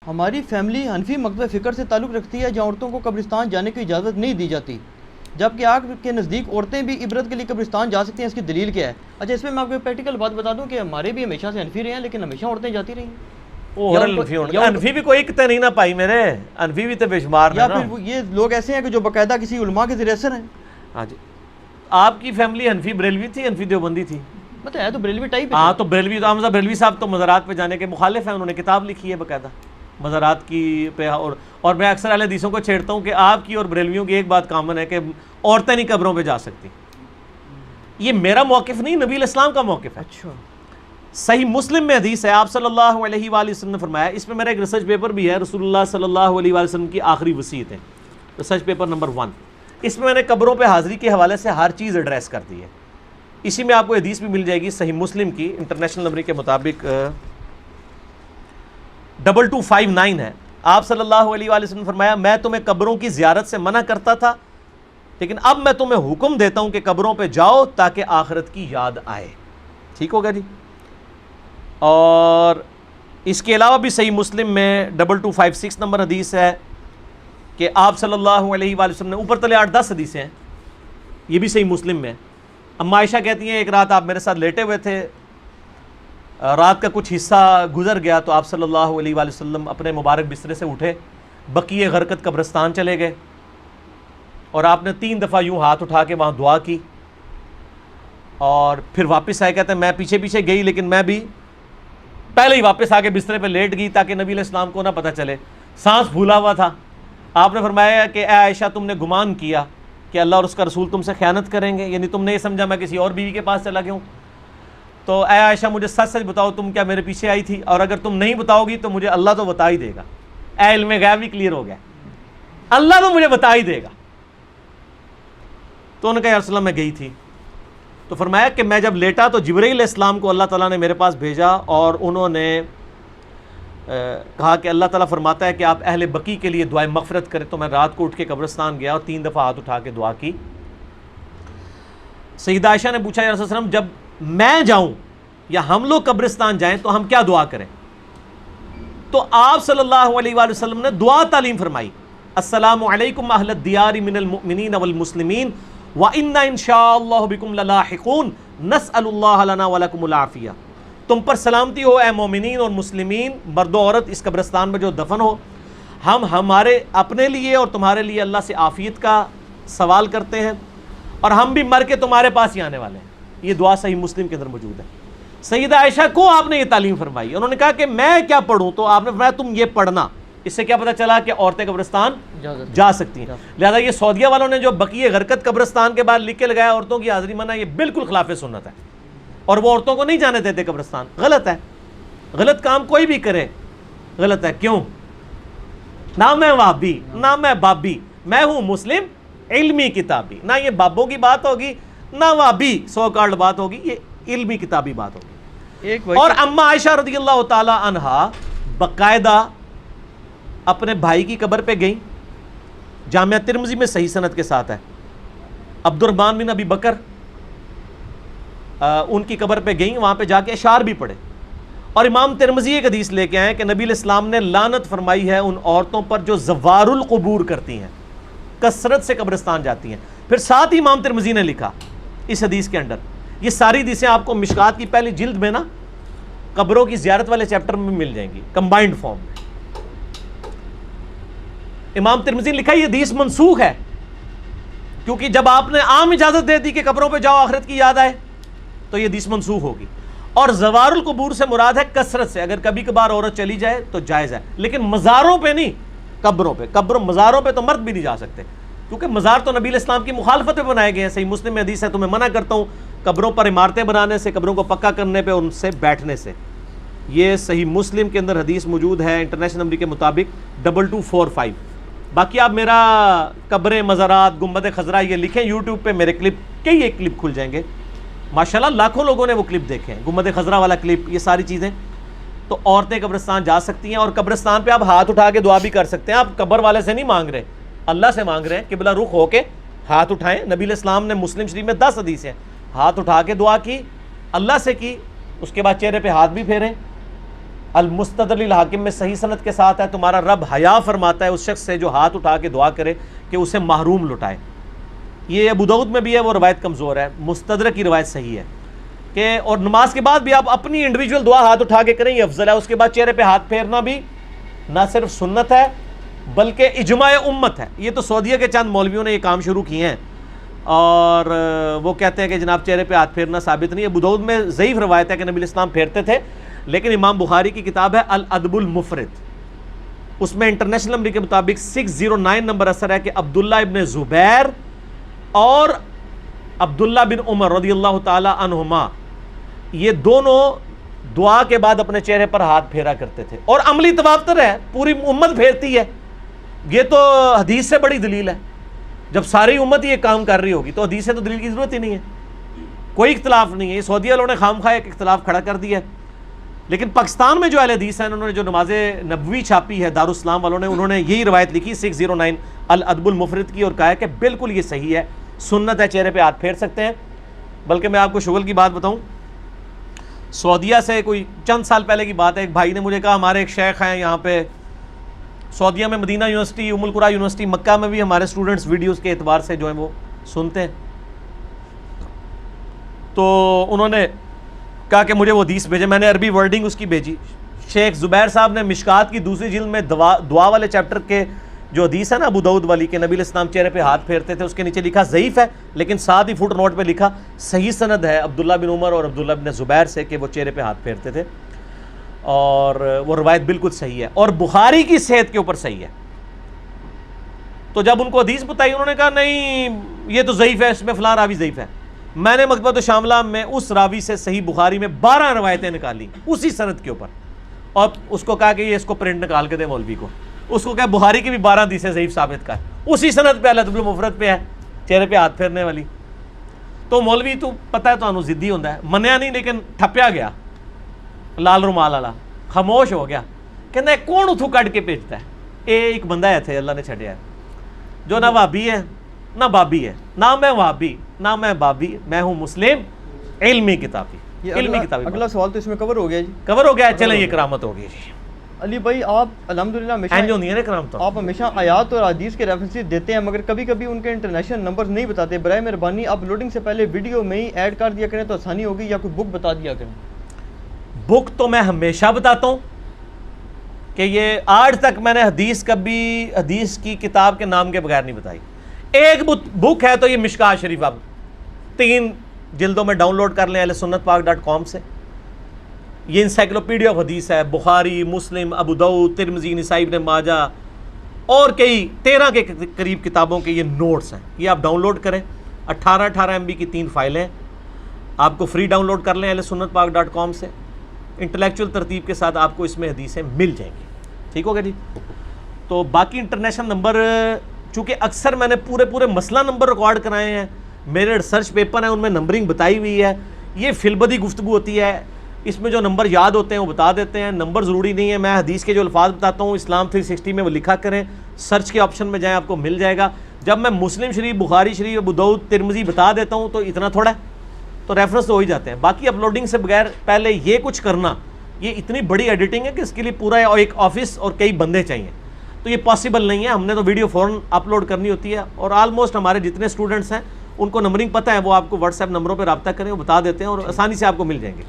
ہماری فیملی حنفی مکتب فکر سے تعلق رکھتی ہے جہاں عورتوں کو قبرستان جانے کی اجازت نہیں دی جاتی، جبکہ آگ کے نزدیک عورتیں بھی عبرت کے لیے قبرستان جا سکتی ہیں۔ اس کی دلیل کیا ہے؟ اچھا، اس میں آپ کو پریکٹیکل بات بتا دوں کہ ہمارے بھی ہمیشہ سے حنفی رہے ہیں، لیکن ہمیشہ عورتیں جاتی رہی ہیں۔ انفی بھی کوئی کتے نہیں نہ پائی میرے، انفی بھی تو بے شمار یا پھر یہ لوگ ایسے ہیں کہ جو باقاعدہ کسی علماء کے ذریعے اثر ہیں۔ ہاں جی، آپ کی فیملی انفی بریلوی تھی، انفی دیوبندی تھی؟ مطلب ہے تو بریلوی ٹائپ ہے۔ ہاں تو بریلوی تو حمزہ بریلوی صاحب تو مزارات پہ جانے کے مخالف ہیں، انہوں نے کتاب لکھی ہے باقاعدہ مزارات کی پہ، اور میں اکثر اہل حدیثوں کو چھیڑتا ہوں کہ آپ کی اور بریلویوں کی ایک بات کامن ہے کہ عورتیں نہیں قبروں پہ جا سکتی۔ یہ میرا موقف نہیں، نبی علیہ السلام کا موقف ہے۔ اچھا، صحیح مسلم میں حدیث ہے، آپ صلی اللہ علیہ وآلہ وسلم نے فرمایا، اس میں میرا ایک ریسرچ پیپر بھی ہے، رسول اللہ صلی اللہ علیہ وآلہ وسلم کی آخری وصیت ہے، ریسرچ پیپر نمبر 1۔ اس میں نے قبروں پہ حاضری کے حوالے سے ہر چیز ایڈریس کر دی ہے۔ اسی میں آپ کو حدیث بھی مل جائے گی صحیح مسلم کی، انٹرنیشنل نمبر کے مطابق 2259 ہے۔ آپ صلی اللہ علیہ وآلہ وسلم نے فرمایا، میں تمہیں قبروں کی زیارت سے منع کرتا تھا، لیکن اب میں تمہیں حکم دیتا ہوں کہ قبروں پہ جاؤ تاکہ آخرت کی یاد آئے۔ ٹھیک ہوگا جی؟ اور اس کے علاوہ بھی صحیح مسلم میں 2256 نمبر حدیث ہے کہ آپ صلی اللہ علیہ وآلہ وسلم نے، اوپر تلے 8-10 حدیثیں ہیں، یہ بھی صحیح مسلم میں۔ اما عائشہ کہتی ہیں ایک رات آپ میرے ساتھ لیٹے ہوئے تھے، رات کا کچھ حصہ گزر گیا تو آپ صلی اللہ علیہ وآلہ وسلم اپنے مبارک بسترے سے اٹھے، بقیع غرقد قبرستان چلے گئے، اور آپ نے 3 دفعہ یوں ہاتھ اٹھا کے وہاں دعا کی، اور پھر واپس آئے۔ کہتے ہیں میں پیچھے پیچھے گئی، لیکن میں بھی پہلے ہی واپس آ کے بسترے پہ لیٹ گئی تاکہ نبی علیہ السلام کو نہ پتہ چلے، سانس پھولا ہوا تھا۔ آپ نے فرمایا کہ اے عائشہ، تم نے گمان کیا کہ اللہ اور اس کا رسول تم سے خیانت کریں گے، یعنی تم نے یہ سمجھا میں کسی اور بیوی کے پاس چلا گیا ہوں، تو اے عائشہ مجھے سچ سچ بتاؤ تم کیا میرے پیچھے آئی تھی، اور اگر تم نہیں بتاؤ گی تو مجھے اللہ تو بتا ہی دے گا۔ اے علم غیب بھی کلیئر ہو گیا، اللہ تو مجھے بتا ہی دے گا۔ تو انہوں نے کہا یا رسول اللہ میں گئی تھی، تو فرمایا کہ میں جب لیٹا تو جبرائیل علیہ السلام کو اللہ تعالیٰ نے میرے پاس بھیجا، اور انہوں نے کہا کہ اللہ تعالیٰ فرماتا ہے کہ آپ اہل بقیع کے لیے دعائے مغفرت کریں۔ تو میں رات کو اٹھ کے قبرستان گیا اور 3 دفعہ ہاتھ اٹھا کے دعا کی۔ سیدہ عائشہ نے پوچھا یا رسول اللہ جب میں جاؤں یا ہم لوگ قبرستان جائیں تو ہم کیا دعا کریں؟ تو آپ صلی اللہ علیہ وآلہ وسلم نے دعا تعلیم فرمائی، السلام علیکم اہل الدیار من المؤمنین والمسلمین وَإِنَّا إِن شَاءَ اللَّهُ بِكُمْ لَلَاحِقُونَ نَسْأَلُ اللَّهَ لَنَا وَلَكُمُ الْعَافِيَةَ۔ تم پر سلامتی ہو اے مومنین اور مسلمین، مرد و عورت اس قبرستان میں جو دفن ہو، ہم ہمارے اپنے لیے اور تمہارے لیے اللہ سے عافیت کا سوال کرتے ہیں، اور ہم بھی مر کے تمہارے پاس ہی آنے والے ہیں۔ یہ دعا صحیح مسلم کے اندر موجود ہے۔ سیدہ عائشہ کو آپ نے یہ تعلیم فرمائی، انہوں نے کہا کہ میں کیا پڑھوں، تو آپ نے فرمایا تم یہ پڑھنا۔ اس سے کیا پتہ چلا کہ عورتیں قبرستان جا سکتی ہیں۔ لہذا یہ سعودیہ والوں نے جو بقیع غرقد قبرستان کے بعد لکھ کے لگایا عورتوں کی حاضری منع، یہ بالکل خلاف سنت ہے، اور وہ عورتوں کو نہیں جانے دیتے قبرستان۔ غلط ہے، غلط کام کوئی بھی کرے غلط ہے۔ کیوں؟ نہ میں وہابی نہ میں بابی، میں ہوں مسلم علمی کتابی، نہ یہ بابوں کی بات ہوگی نہ وہابی سو کارڈ بات ہوگی، یہ علمی کتابی بات ہوگی۔ اور اما عائشہ رضی اللہ تعالی عنہا باقاعدہ اپنے بھائی کی قبر پہ گئیں، جامعہ ترمذی میں صحیح سند کے ساتھ ہے، عبد الرحمن بن ابی بکر ان کی قبر پہ گئیں، وہاں پہ جا کے اشعار بھی پڑھے، اور امام ترمذی ایک حدیث لے کے آئے کہ نبی علیہ السلام نے لعنت فرمائی ہے ان عورتوں پر جو زوار القبور کرتی ہیں، کثرت سے قبرستان جاتی ہیں۔ پھر ساتھ ہی امام ترمذی نے لکھا اس حدیث کے اندر، یہ ساری حدیثیں آپ کو مشکات کی پہلی جلد میں نا قبروں کی زیارت والے چیپٹر میں مل جائیں گی کمبائنڈ فارم میں۔ امام ترمذی نے لکھا یہ حدیث منسوخ ہے، کیونکہ جب آپ نے عام اجازت دے دی کہ قبروں پہ جاؤ آخرت کی یاد آئے تو یہ حدیث منسوخ ہوگی۔ اور زوار القبور سے مراد ہے کثرت سے، اگر کبھی کبھار عورت چلی جائے تو جائز ہے، لیکن مزاروں پہ نہیں، قبروں پہ۔ مزاروں پہ تو مرد بھی نہیں جا سکتے، کیونکہ مزار تو نبی علیہ السلام کی مخالفت پہ بنائے گئے ہیں۔ صحیح مسلم میں حدیث ہے، تمہیں منع کرتا ہوں قبروں پر عمارتیں بنانے سے، قبروں کو پکا کرنے پہ، ان سے بیٹھنے سے۔ یہ صحیح مسلم کے اندر حدیث موجود ہے انٹرنیشنل نمبر کے مطابق 2245۔ باقی آپ میرا قبریں، مزارات، گنبد خضرا یہ لکھیں یوٹیوب پہ، میرے کلپ کئی ایک کلپ کھل جائیں گے، ماشاءاللہ لاکھوں لوگوں نے وہ کلپ دیکھے ہیں، گنبد خضرا والا کلپ، یہ ساری چیزیں۔ تو عورتیں قبرستان جا سکتی ہیں، اور قبرستان پہ آپ ہاتھ اٹھا کے دعا بھی کر سکتے ہیں۔ آپ قبر والے سے نہیں مانگ رہے، اللہ سے مانگ رہے ہیں، قبلہ رخ ہو کے ہاتھ اٹھائیں۔ نبی علیہ السلام نے مسلم شریف میں 10 حدیث ہیں، ہاتھ اٹھا کے دعا کی، اللہ سے کی، اس کے بعد چہرے پہ ہاتھ بھی پھیریں، المستدرک للحاکم میں صحیح سند کے ساتھ ہے، تمہارا رب حیا فرماتا ہے اس شخص سے جو ہاتھ اٹھا کے دعا کرے کہ اسے محروم لٹائے. یہ ابو داؤد میں بھی ہے، وہ روایت کمزور ہے. مستدرک کی روایت صحیح ہے کہ اور نماز کے بعد بھی آپ اپنی انڈیویجول دعا ہاتھ اٹھا کے کریں، یہ افضل ہے. اس کے بعد چہرے پہ ہاتھ پھیرنا بھی نہ صرف سنت ہے بلکہ اجماع امت ہے. یہ تو سعودیہ کے چند مولویوں نے یہ کام شروع کیے ہیں اور وہ کہتے ہیں کہ جناب چہرے پہ ہاتھ پھیرنا ثابت نہیں ہے. ابو داؤد میں ضعیف روایت ہے کہ نبی الاسلام پھیرتے تھے، لیکن امام بخاری کی کتاب ہے الادب المفرد، اس میں انٹرنیشنل نمبر کے مطابق 609 نمبر اثر ہے کہ عبداللہ ابن زبیر اور عبداللہ بن عمر رضی اللہ تعالی عنہما یہ دونوں دعا کے بعد اپنے چہرے پر ہاتھ پھیرا کرتے تھے. اور عملی تواتر ہے، پوری امت پھیرتی ہے. یہ تو حدیث سے بڑی دلیل ہے. جب ساری امت یہ کام کر رہی ہوگی تو حدیث سے تو دلیل کی ضرورت ہی نہیں ہے، کوئی اختلاف نہیں ہے. یہ سعودی والوں نے خام خواہ ایک اختلاف کھڑا کر دیا ہے. لیکن پاکستان میں جو اہل حدیث ہیں انہوں نے جو نماز نبوی چھاپی ہے دارالاسلام والوں نے، انہوں نے یہی روایت لکھی 609 الادب المفرد کی اور کہا ہے کہ بالکل یہ صحیح ہے، سنت ہے، چہرے پہ ہاتھ پھیر سکتے ہیں. بلکہ میں آپ کو شغل کی بات بتاؤں، سعودیہ سے کوئی چند سال پہلے کی بات ہے، ایک بھائی نے مجھے کہا ہمارے ایک شیخ ہیں یہاں پہ سعودیہ میں، مدینہ یونیورسٹی، ام القریٰ یونیورسٹی، مکہ میں بھی ہمارے اسٹوڈنٹس ویڈیوز کے اعتبار سے جو ہیں وہ سنتے ہیں. تو انہوں نے کہا کہ مجھے وہ حدیث بھیجے، میں نے عربی ورڈنگ اس کی بھیجی. شیخ زبیر صاحب نے مشکات کی دوسری جلد میں دعا والے چیپٹر کے جو حدیث ہے نا ابو داؤد والی کہ نبی الاسلام چہرے پہ ہاتھ پھیرتے تھے، اس کے نیچے لکھا ضعیف ہے، لیکن ساتھ ہی فٹ نوٹ پہ لکھا صحیح سند ہے عبداللہ بن عمر اور عبداللہ بن زبیر سے کہ وہ چہرے پہ ہاتھ پھیرتے تھے، اور وہ روایت بالکل صحیح ہے اور بخاری کی صحت کے اوپر صحیح ہے. تو جب ان کو حدیث بتائی انہوں نے کہا نہیں یہ تو ضعیف ہے، اس میں فلاں راوی ضعیف ہے. میں نے مکتبۃ الشاملہ میں اس راوی سے صحیح بخاری میں 12 روایتیں نکالی اسی سند کے اوپر، اور اس کو کہا کہ یہ اس کو پرنٹ نکال کے دے مولوی کو. اس کو کہا بخاری کی بھی 12 حدیثیں ضعیف ثابت کر، اسی سند پہ الادب المفرد پہ ہے چہرے پہ ہاتھ پھیرنے والی. تو مولوی تو پتہ ہے تو ضدی ہوتا ہے، منیا نہیں لیکن ٹھپیا گیا لال رومال والا، خاموش ہو گیا. کہنا کون اتھو کٹ کے بھیجتا ہے؟ ایک بندہ ہے تھے اللہ نے چھڑیا ہے جو نہ وہابی ہے نہ بابی ہے، نہ میں وہابی نہ میں بابی، میں ہوں مسلم علمی کتابی. علمی کتابی. اگلا سوال تو اس میں کور ہو گیا جی، کور ہو گیا. چلیں یہ کرامت ہو گئی جی. علی بھائی آپ الحمدللہ آپ ہمیشہ آیات اور حدیث کے ریفرنسز دیتے ہیں، مگر کبھی کبھی ان کے انٹرنیشنل نمبرز نہیں بتاتے. برائے مہربانی آپ لوڈنگ سے پہلے ویڈیو میں ہی ایڈ کر دیا کریں تو آسانی ہوگی، یا کوئی بک بتا دیا کریں. بک تو میں ہمیشہ بتاتا ہوں کہ یہ آج تک میں نے کبھی حدیث کی کتاب کے نام کے بغیر نہیں بتائی. ایک بک ہے تو یہ مشکات شریف، اب 3 جلدوں میں ڈاؤن لوڈ کر لیں ahlsunnatpak.com سے. یہ انسائکلوپیڈیا آف حدیث ہے، بخاری، مسلم، ابو داؤد، ترمذی، نسائی، ابن ماجہ اور کئی 13 کے قریب کتابوں کے یہ نوٹس ہیں. یہ آپ ڈاؤن لوڈ کریں، 18 MB کی 3 فائلیں آپ کو فری ڈاؤن لوڈ کر لیں ahlsunnatpak.com سے. انٹلیکچوئل ترتیب کے ساتھ آپ کو اس میں حدیثیں مل جائیں گی. ٹھیک ہوگا جی. تو باقی انٹرنیشنل نمبر چونکہ اکثر میں نے پورے مسئلہ نمبر ریکارڈ کرائے ہیں، میرے ریسرچ پیپر ہیں ان میں نمبرنگ بتائی ہوئی ہے. یہ فی البدی گفتگو ہوتی ہے، اس میں جو نمبر یاد ہوتے ہیں وہ بتا دیتے ہیں. نمبر ضروری نہیں ہے، میں حدیث کے جو الفاظ بتاتا ہوں اسلام 360 میں وہ لکھا کریں، سرچ کے آپشن میں جائیں آپ کو مل جائے گا. جب میں مسلم شریف، بخاری شریف، ابو داؤد، ترمذی بتا دیتا ہوں تو اتنا تھوڑا ہے، تو ریفرنس تو ہو ہی جاتے ہیں. باقی اپلوڈنگ سے بغیر پہلے یہ کچھ کرنا، یہ اتنی بڑی ایڈیٹنگ ہے کہ اس کے لیے پورا ایک آفس اور کئی بندے چاہیے، تو یہ پاسبل نہیں ہے. ہم نے تو ویڈیو فوراً اپلوڈ کرنی ہوتی ہے، اور آلموسٹ ہمارے جتنے اسٹوڈنٹس ہیں ان کو نمبرنگ پتہ ہے، وہ آپ کو واٹس ایپ نمبروں پہ رابطہ کریں، وہ بتا دیتے ہیں اور آسانی سے آپ کو مل جائیں گے.